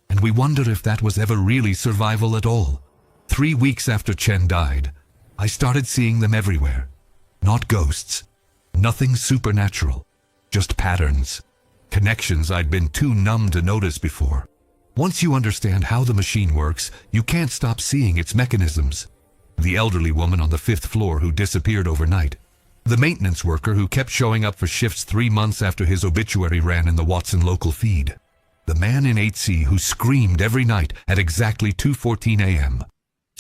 And we wonder if that was ever really survival at all. 3 weeks after Chen died, I started seeing them everywhere. Not ghosts. Nothing supernatural. Just patterns. Connections I'd been too numb to notice before. Once you understand how the machine works, you can't stop seeing its mechanisms. The elderly woman on the 5th floor who disappeared overnight. The maintenance worker who kept showing up for shifts 3 months after his obituary ran in the Watson local feed. The man in 8C who screamed every night at exactly 2:14 a.m.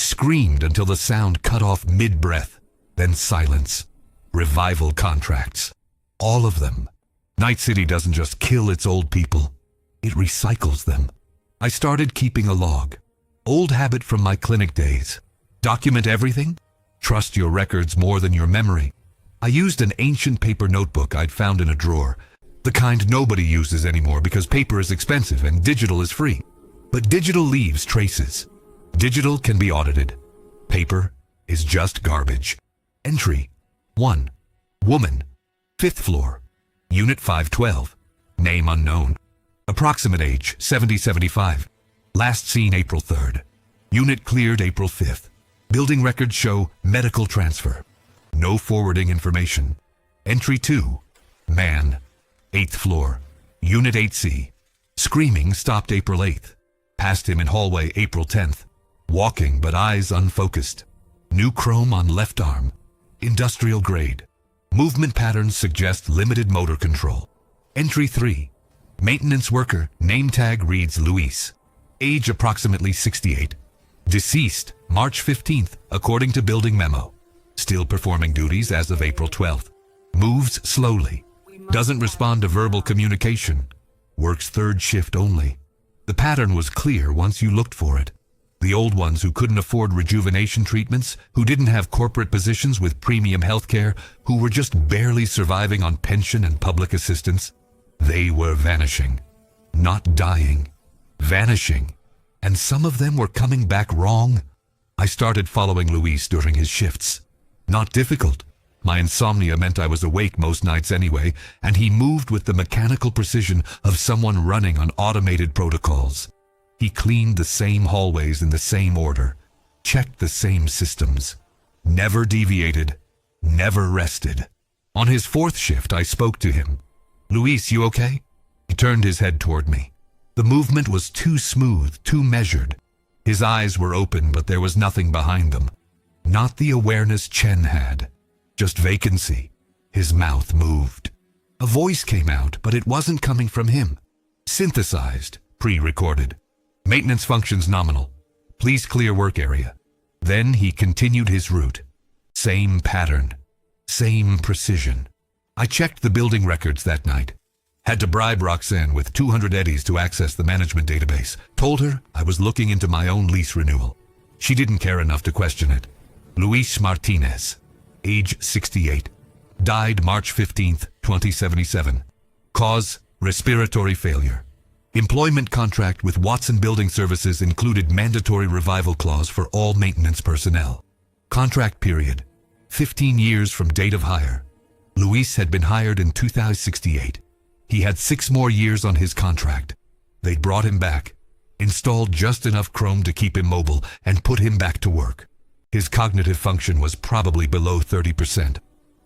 Screamed until the sound cut off mid-breath, then silence. Revival contracts. All of them. Night City doesn't just kill its old people. It recycles them. I started keeping a log. Old habit from my clinic days. Document everything. Trust your records more than your memory. I used an ancient paper notebook I'd found in a drawer. The kind nobody uses anymore because paper is expensive and digital is free. But digital leaves traces. Digital can be audited. Paper is just garbage. Entry 1. Woman. 5th floor. Unit 512. Name unknown. Approximate age 70-75. Last seen April 3rd. Unit cleared April 5th. Building records show medical transfer. No forwarding information. Entry 2. Man. 8th floor. Unit 8C. Screaming stopped April 8th. Passed him in hallway April 10th. Walking but eyes unfocused. New chrome on left arm. Industrial grade. Movement patterns suggest limited motor control. Entry 3. Maintenance worker. Name tag reads Luis. Age approximately 68. Deceased March 15th according to building memo. Still performing duties as of April 12th. Moves slowly. Doesn't respond to verbal communication. Works 3rd shift only. The pattern was clear once you looked for it. The old ones who couldn't afford rejuvenation treatments, who didn't have corporate positions with premium healthcare, who were just barely surviving on pension and public assistance, they were vanishing. Not dying. Vanishing. And some of them were coming back wrong. I started following Luis during his shifts. Not difficult. My insomnia meant I was awake most nights anyway, and he moved with the mechanical precision of someone running on automated protocols. He cleaned the same hallways in the same order, checked the same systems, never deviated, never rested. On his 4th shift, I spoke to him. "Luis, you okay?" He turned his head toward me. The movement was too smooth, too measured. His eyes were open, but there was nothing behind them. Not the awareness Chen had. Just vacancy. His mouth moved. A voice came out, but it wasn't coming from him. Synthesized, pre-recorded. Maintenance functions nominal. Please clear work area. Then he continued his route. Same pattern. Same precision. I checked the building records that night. Had to bribe Roxanne with 200 eddies to access the management database. Told her I was looking into my own lease renewal. She didn't care enough to question it. Luis Martinez. Age 68. Died March 15th, 2077. Cause, respiratory failure. Employment contract with Watson Building Services included mandatory revival clause for all maintenance personnel. Contract period, 15 years from date of hire. Luis had been hired in 2068. He had 6 more years on his contract. They'd brought him back, installed just enough chrome to keep him mobile, and put him back to work. His cognitive function was probably below 30%.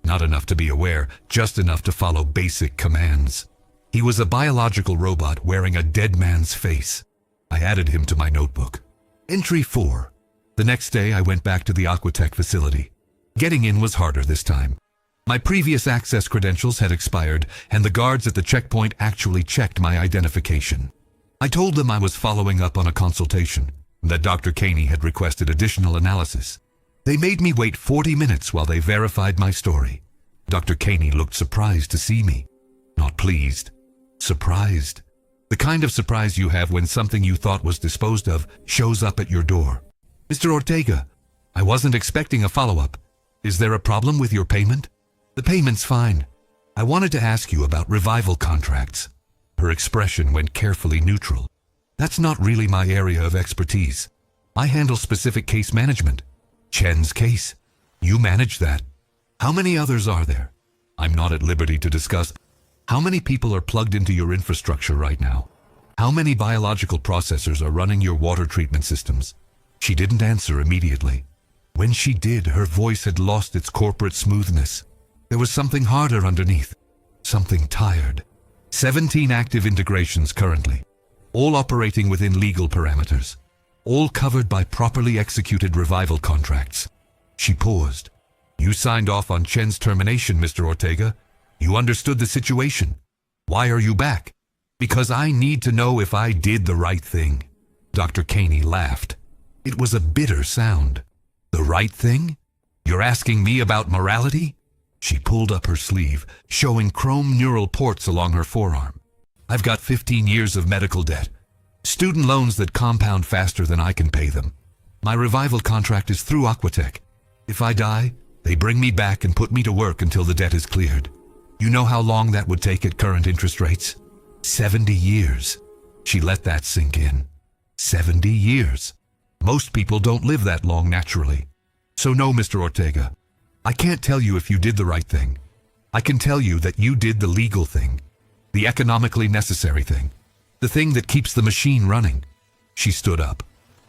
Not enough to be aware, just enough to follow basic commands. He was a biological robot wearing a dead man's face. I added him to my notebook. Entry 4. The next day I went back to the Aquatech facility. Getting in was harder this time. My previous access credentials had expired, and the guards at the checkpoint actually checked my identification. I told them I was following up on a consultation, and that Dr. Caney had requested additional analysis. They made me wait 40 minutes while they verified my story. Dr. Caney looked surprised to see me. Not pleased. Surprised. The kind of surprise you have when something you thought was disposed of shows up at your door. Mr. Ortega, I wasn't expecting a follow-up. Is there a problem with your payment? The payment's fine. I wanted to ask you about revival contracts. Her expression went carefully neutral. That's not really my area of expertise. I handle specific case management. Chen's case. You manage that. How many others are there? I'm not at liberty to discuss. How many people are plugged into your infrastructure right now? How many biological processors are running your water treatment systems? She didn't answer immediately. When she did, her voice had lost its corporate smoothness. There was something harder underneath. Something tired. 17 active integrations currently. All operating within legal parameters. All covered by properly executed revival contracts. She paused. You signed off on Chen's termination, Mr. Ortega. You understood the situation. Why are you back? Because I need to know if I did the right thing. Dr. Caney laughed. It was a bitter sound. The right thing? You're asking me about morality? She pulled up her sleeve, showing chrome neural ports along her forearm. I've got 15 years of medical debt. Student loans that compound faster than I can pay them. My revival contract is through Aquatech. If I die, they bring me back and put me to work until the debt is cleared. You know how long that would take at current interest rates? 70 years. She let that sink in. 70 years. Most people don't live that long naturally. So no, Mr. Ortega. I can't tell you if you did the right thing. I can tell you that you did the legal thing. The economically necessary thing. The thing that keeps the machine running. She stood up.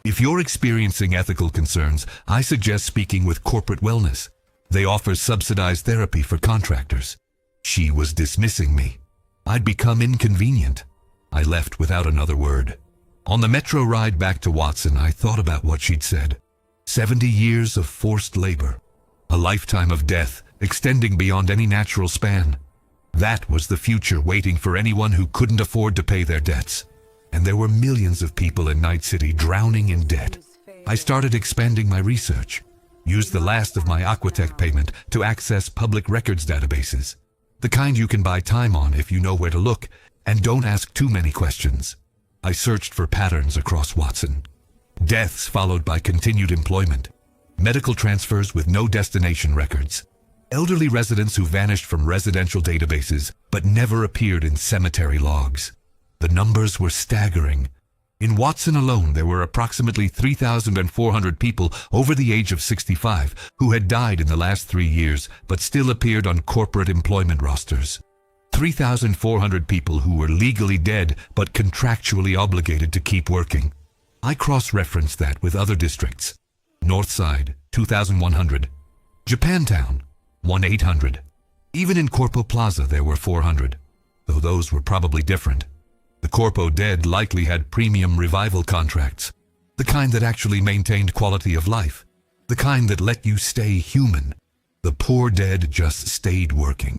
If you're experiencing ethical concerns, I suggest speaking with Corporate Wellness. They offer subsidized therapy for contractors. She was dismissing me. I'd become inconvenient. I left without another word. On the metro ride back to Watson, I thought about what she'd said. 70 years of forced labor. A lifetime of death, extending beyond any natural span. That was the future waiting for anyone who couldn't afford to pay their debts. And there were millions of people in Night City drowning in debt. I started expanding my research. Used the last of my Aquatech payment to access public records databases. The kind you can buy time on if you know where to look, and don't ask too many questions. I searched for patterns across Watson. Deaths followed by continued employment. Medical transfers with no destination records. Elderly residents who vanished from residential databases but never appeared in cemetery logs. The numbers were staggering. In Watson alone, there were approximately 3,400 people over the age of 65 who had died in the last 3 years but still appeared on corporate employment rosters. 3,400 people who were legally dead but contractually obligated to keep working. I cross-referenced that with other districts. Northside, 2,100. Japantown, 1,800. Even in Corpo Plaza there were 400, though those were probably different. The Corpo dead likely had premium revival contracts, the kind that actually maintained quality of life, the kind that let you stay human. The poor dead just stayed working.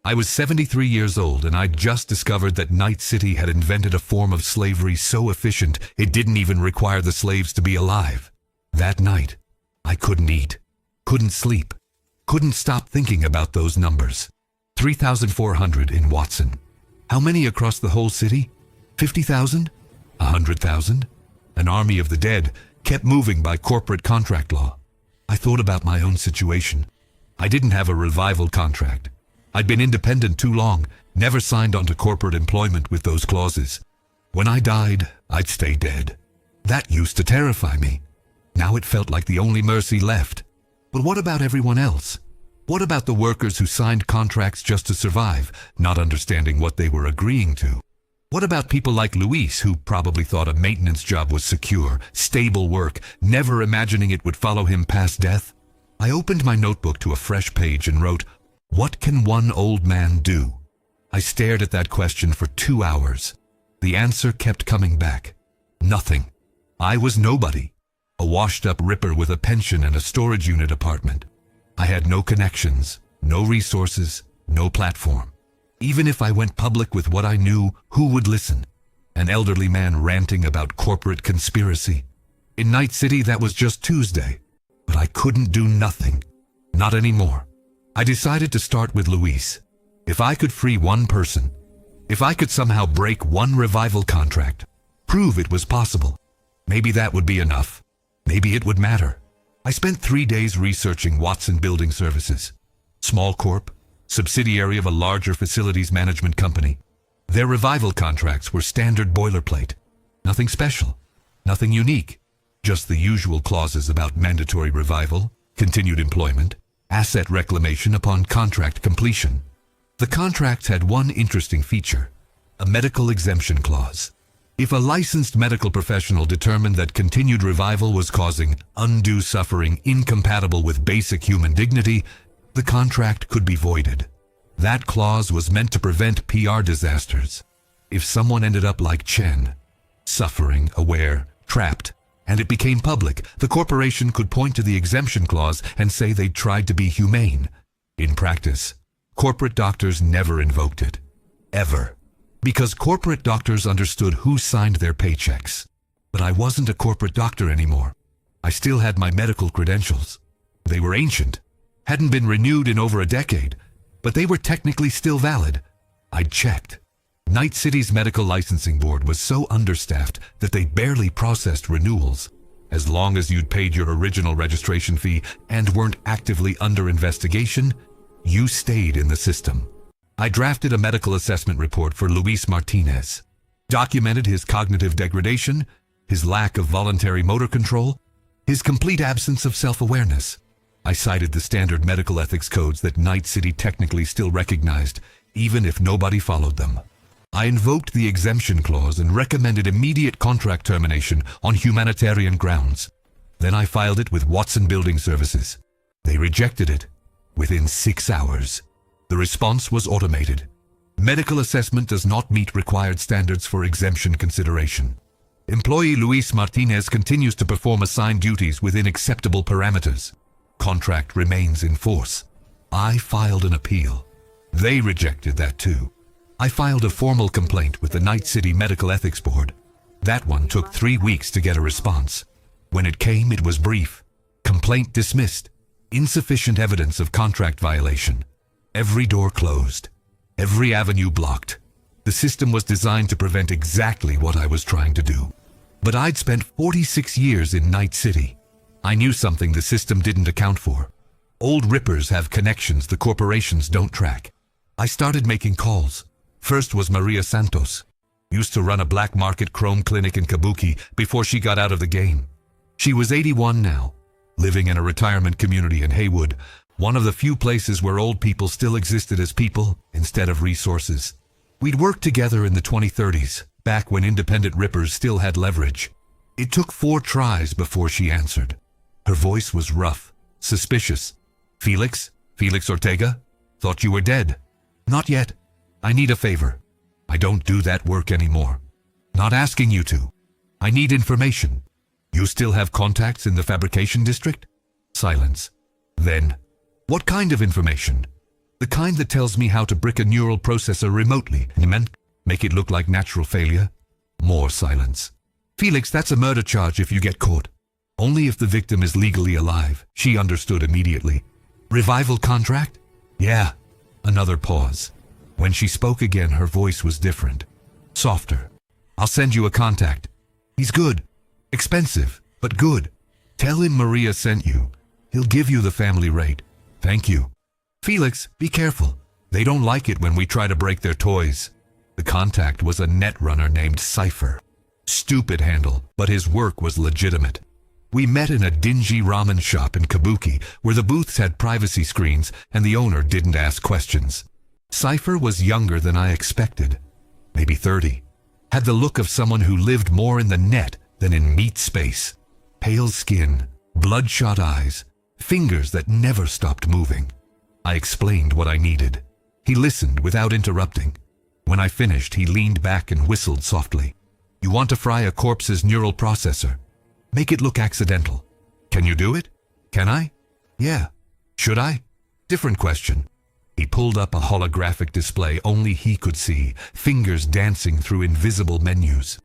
I was 73 years old and I'd just discovered that Night City had invented a form of slavery so efficient it didn't even require the slaves to be alive. That night, I couldn't eat, couldn't sleep, couldn't stop thinking about those numbers. 3,400 in Watson. How many across the whole city? 50,000? 100,000? An army of the dead kept moving by corporate contract law. I thought about my own situation. I didn't have a revival contract. I'd been independent too long, never signed onto corporate employment with those clauses. When I died, I'd stay dead. That used to terrify me. Now it felt like the only mercy left. But what about everyone else? What about the workers who signed contracts just to survive, not understanding what they were agreeing to? What about people like Luis, who probably thought a maintenance job was secure, stable work, never imagining it would follow him past death? I opened my notebook to a fresh page and wrote, "What can one old man do?" I stared at that question for 2 hours. The answer kept coming back. Nothing. I was nobody. A washed-up ripper with a pension and a storage unit apartment. I had no connections, no resources, no platform. Even if I went public with what I knew, who would listen? An elderly man ranting about corporate conspiracy. In Night City, that was just Tuesday. But I couldn't do nothing. Not anymore. I decided to start with Luis. If I could free one person, if I could somehow break one revival contract, prove it was possible, maybe that would be enough. Maybe it would matter. I spent 3 days researching Watson Building Services. Small corp, subsidiary of a larger facilities management company. Their revival contracts were standard boilerplate. Nothing special, nothing unique. Just the usual clauses about mandatory revival, continued employment, asset reclamation upon contract completion. The contracts had one interesting feature, a medical exemption clause. If a licensed medical professional determined that continued revival was causing undue suffering incompatible with basic human dignity, the contract could be voided. That clause was meant to prevent PR disasters. If someone ended up like Chen, suffering, aware, trapped, and it became public, the corporation could point to the exemption clause and say they'd tried to be humane. In practice, corporate doctors never invoked it. Ever. Because corporate doctors understood who signed their paychecks. But I wasn't a corporate doctor anymore. I still had my medical credentials. They were ancient, hadn't been renewed in over a decade, but they were technically still valid. I'd checked. Night City's medical licensing board was so understaffed that they barely processed renewals. As long as you'd paid your original registration fee and weren't actively under investigation, you stayed in the system. I drafted a medical assessment report for Luis Martinez, documented his cognitive degradation, his lack of voluntary motor control, his complete absence of self-awareness. I cited the standard medical ethics codes that Night City technically still recognized, even if nobody followed them. I invoked the exemption clause and recommended immediate contract termination on humanitarian grounds. Then I filed it with Watson Building Services. They rejected it within 6 hours. The response was automated. Medical assessment does not meet required standards for exemption consideration. Employee Luis Martinez continues to perform assigned duties within acceptable parameters. Contract remains in force. I filed an appeal. They rejected that too. I filed a formal complaint with the Night City Medical Ethics Board. That one took 3 weeks to get a response. When it came, it was brief. Complaint dismissed. Insufficient evidence of contract violation. Every door closed. Every avenue blocked. The system was designed to prevent exactly what I was trying to do. But I'd spent 46 years in Night City. I knew something the system didn't account for. Old rippers have connections the corporations don't track. I started making calls. First was Maria Santos. Used to run a black market chrome clinic in Kabuki before she got out of the game. She was 81 now, living in a retirement community in Haywood, one of the few places where old people still existed as people instead of resources. We'd worked together in the 2030s, back when independent rippers still had leverage. It took 4 tries before she answered. Her voice was rough, suspicious. Felix Ortega? Thought you were dead. Not yet. I need a favor. I don't do that work anymore. Not asking you to. I need information. You still have contacts in the fabrication district? Silence. Then, what kind of information? The kind that tells me how to brick a neural processor remotely and make it look like natural failure? More silence. Felix, that's a murder charge if you get caught. Only if the victim is legally alive. She understood immediately. Revival contract? Yeah. Another pause. When she spoke again, her voice was different. Softer. I'll send you a contact. He's good. Expensive, but good. Tell him Maria sent you. He'll give you the family rate. Thank you. Felix, be careful. They don't like it when we try to break their toys. The contact was a netrunner named Cypher. Stupid handle, but his work was legitimate. We met in a dingy ramen shop in Kabuki where the booths had privacy screens and the owner didn't ask questions. Cypher was younger than I expected. Maybe 30. Had the look of someone who lived more in the net than in meat space. Pale skin, bloodshot eyes, fingers that never stopped moving. I explained what I needed. He listened without interrupting. When I finished, he leaned back and whistled softly. You want to fry a corpse's neural processor? Make it look accidental. Can you do it? Can I? Yeah. Should I? Different question. He pulled up a holographic display only he could see, fingers dancing through invisible menus.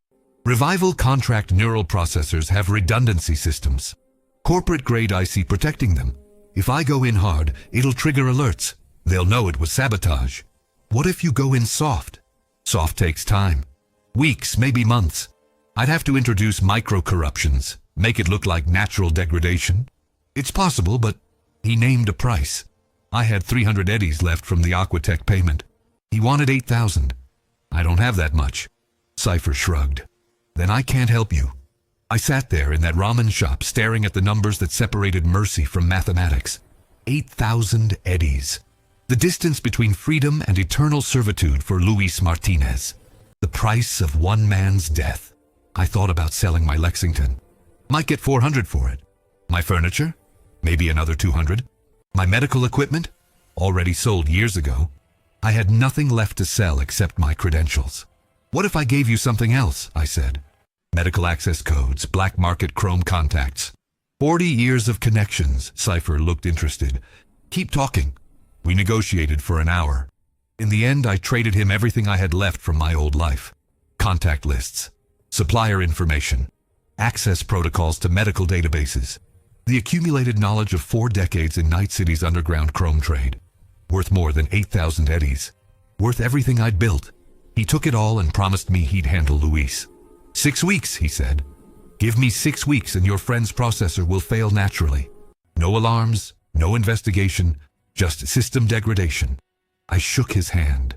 Revival contract neural processors have redundancy systems. Corporate-grade IC protecting them. If I go in hard, it'll trigger alerts. They'll know it was sabotage. What if you go in soft? Soft takes time. Weeks, maybe months. I'd have to introduce micro-corruptions, make it look like natural degradation. It's possible, but he named a price. I had 300 eddies left from the Aquatech payment. He wanted 8,000. I don't have that much. Cypher shrugged. Then I can't help you. I sat there in that ramen shop staring at the numbers that separated mercy from mathematics. 8,000 eddies. The distance between freedom and eternal servitude for Luis Martinez. The price of one man's death. I thought about selling my Lexington. Might get 400 for it. My furniture? Maybe another 200. My medical equipment? Already sold years ago. I had nothing left to sell except my credentials. What if I gave you something else? I said. Medical access codes, black market chrome contacts. 40 years of connections. Cypher looked interested. Keep talking. We negotiated for an hour. In the end, I traded him everything I had left from my old life. Contact lists, supplier information, access protocols to medical databases, the accumulated knowledge of 4 decades in Night City's underground chrome trade. Worth more than 8,000 eddies. Worth everything I'd built. He took it all and promised me he'd handle Luis. 6 weeks, he said. Give me 6 weeks and your friend's processor will fail naturally. No alarms, no investigation, just system degradation. I shook his hand.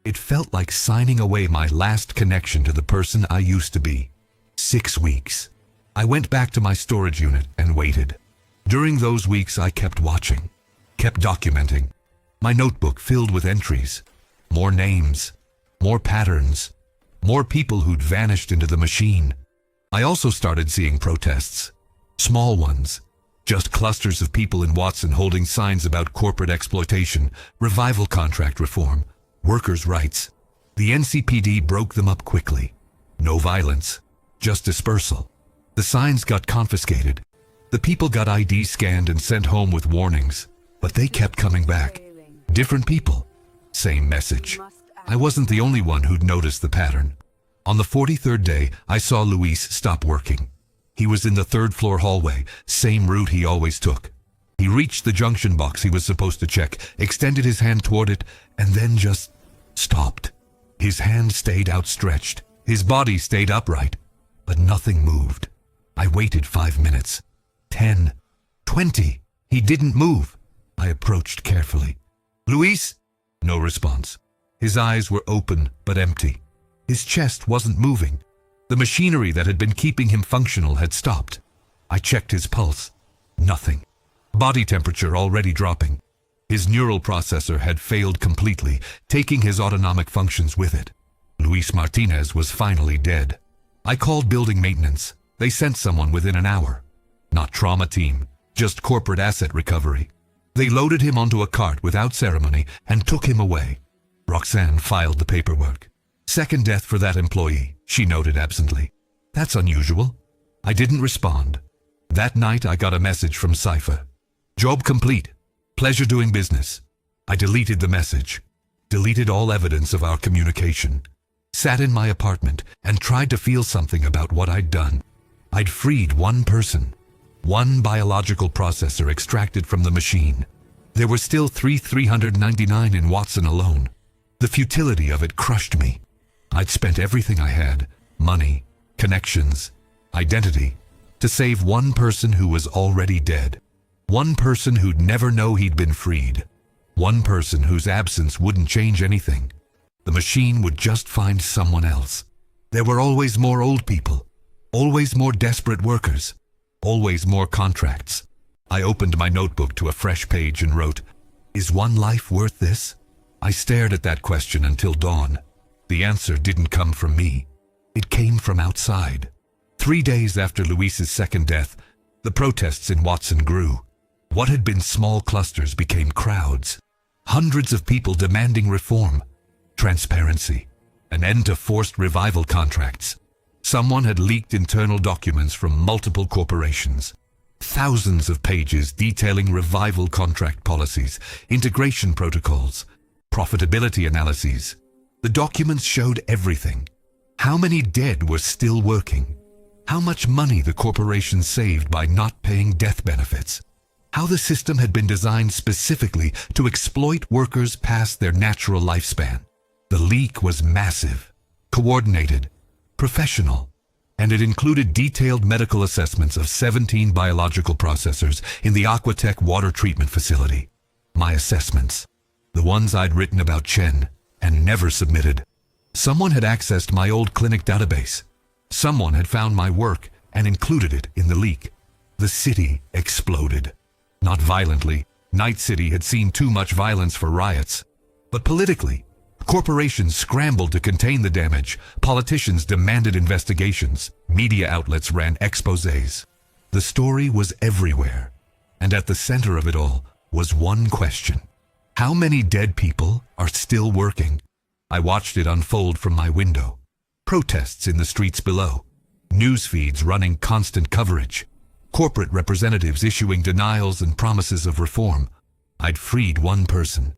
It felt like signing away my last connection to the person I used to be. 6 weeks. I went back to my storage unit and waited. During those weeks, I kept watching, kept documenting. My notebook filled with entries. More names, more patterns, more people who'd vanished into the machine. I also started seeing protests. Small ones. Just clusters of people in Watson holding signs about corporate exploitation, revival contract reform, workers' rights. The NCPD broke them up quickly. No violence, just dispersal. The signs got confiscated. The people got ID scanned and sent home with warnings, but they kept coming back. Different people, same message. I wasn't the only one who'd noticed the pattern. On the 43rd day, I saw Luis stop working. He was in the 3rd floor hallway, same route he always took. He reached the junction box he was supposed to check, extended his hand toward it, and then just stopped. His hand stayed outstretched. His body stayed upright, but nothing moved. I waited 5 minutes, 10, 20. He didn't move. I approached carefully. Luis? No response. His eyes were open but empty. His chest wasn't moving. The machinery that had been keeping him functional had stopped. I checked his pulse. Nothing. Body temperature already dropping. His neural processor had failed completely, taking his autonomic functions with it. Luis Martinez was finally dead. I called building maintenance. They sent someone within an hour. Not trauma team, just corporate asset recovery. They loaded him onto a cart without ceremony and took him away. Roxanne filed the paperwork. Second death for that employee, she noted absently. That's unusual. I didn't respond. That night I got a message from Cypher. Job complete. Pleasure doing business. I deleted the message. Deleted all evidence of our communication. Sat in my apartment and tried to feel something about what I'd done. I'd freed one person. One biological processor extracted from the machine. There were still 399 in Watson alone. The futility of it crushed me. I'd spent everything I had, money, connections, identity, to save one person who was already dead. One person who'd never know he'd been freed. One person whose absence wouldn't change anything. The machine would just find someone else. There were always more old people. Always more desperate workers. Always more contracts. I opened my notebook to a fresh page and wrote, "Is one life worth this?" I stared at that question until dawn. The answer didn't come from me. It came from outside. 3 days after Luis's second death, the protests in Watson grew. What had been small clusters became crowds. Hundreds of people demanding reform, transparency, an end to forced revival contracts. Someone had leaked internal documents from multiple corporations. Thousands of pages detailing revival contract policies, integration protocols, profitability analyses. The documents showed everything. How many dead were still working? How much money the corporation saved by not paying death benefits? How the system had been designed specifically to exploit workers past their natural lifespan. The leak was massive, coordinated, professional, and it included detailed medical assessments of 17 biological processors in the Aquatech water treatment facility. My assessments, the ones I'd written about Chen and never submitted. Someone had accessed my old clinic database. Someone had found my work and included it in the leak. The city exploded. Not violently. Night City had seen too much violence for riots. But politically, corporations scrambled to contain the damage. Politicians demanded investigations. Media outlets ran exposés. The story was everywhere. And at the center of it all was one question. How many dead people are still working? I watched it unfold from my window. Protests in the streets below. News feeds running constant coverage. Corporate representatives issuing denials and promises of reform. I'd freed one person.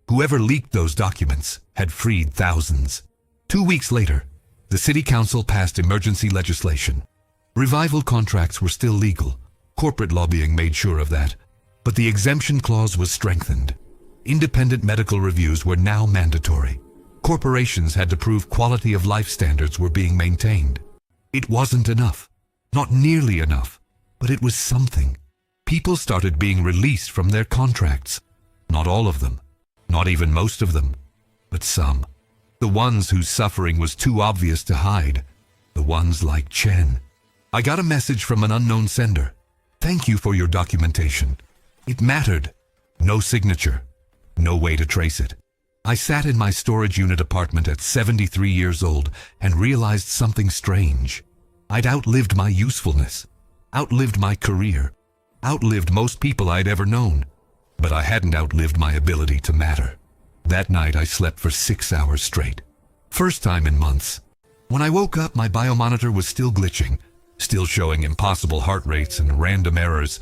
Whoever leaked those documents had freed thousands. 2 weeks later, the city council passed emergency legislation. Revival contracts were still legal. Corporate lobbying made sure of that. But the exemption clause was strengthened. Independent medical reviews were now mandatory. Corporations had to prove quality of life standards were being maintained. It wasn't enough. Not nearly enough. But it was something. People started being released from their contracts. Not all of them. Not even most of them. But some. The ones whose suffering was too obvious to hide. The ones like Chen. I got a message from an unknown sender. Thank you for your documentation. It mattered. No signature. No way to trace it. I sat in my storage unit apartment at 73 years old and realized something strange. I'd outlived my usefulness. Outlived my career, outlived most people I'd ever known, but I hadn't outlived my ability to matter. That night I slept for 6 hours straight. First time in months. When I woke up, my biomonitor was still glitching, still showing impossible heart rates and random errors,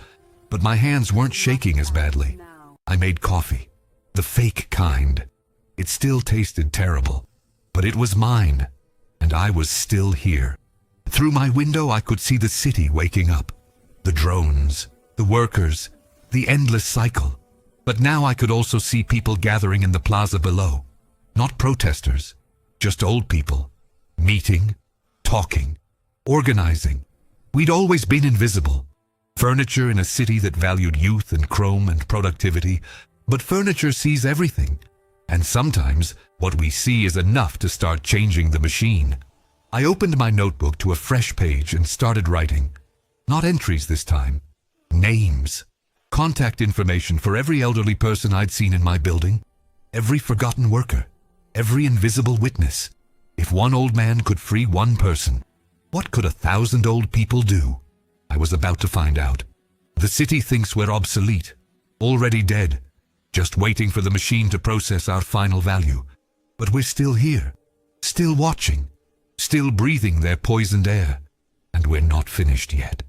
but my hands weren't shaking as badly. I made coffee, the fake kind. It still tasted terrible, but it was mine, and I was still here. Through my window, I could see the city waking up. The drones, the workers, the endless cycle. But now I could also see people gathering in the plaza below. Not protesters, just old people. Meeting, talking, organizing. We'd always been invisible. Furniture in a city that valued youth and chrome and productivity. But furniture sees everything. And sometimes what we see is enough to start changing the machine. I opened my notebook to a fresh page and started writing. Not entries this time. Names. Contact information for every elderly person I'd seen in my building. Every forgotten worker. Every invisible witness. If one old man could free one person, what could 1,000 old people do? I was about to find out. The city thinks we're obsolete. Already dead. Just waiting for the machine to process our final value. But we're still here. Still watching. Still breathing their poisoned air, and we're not finished yet.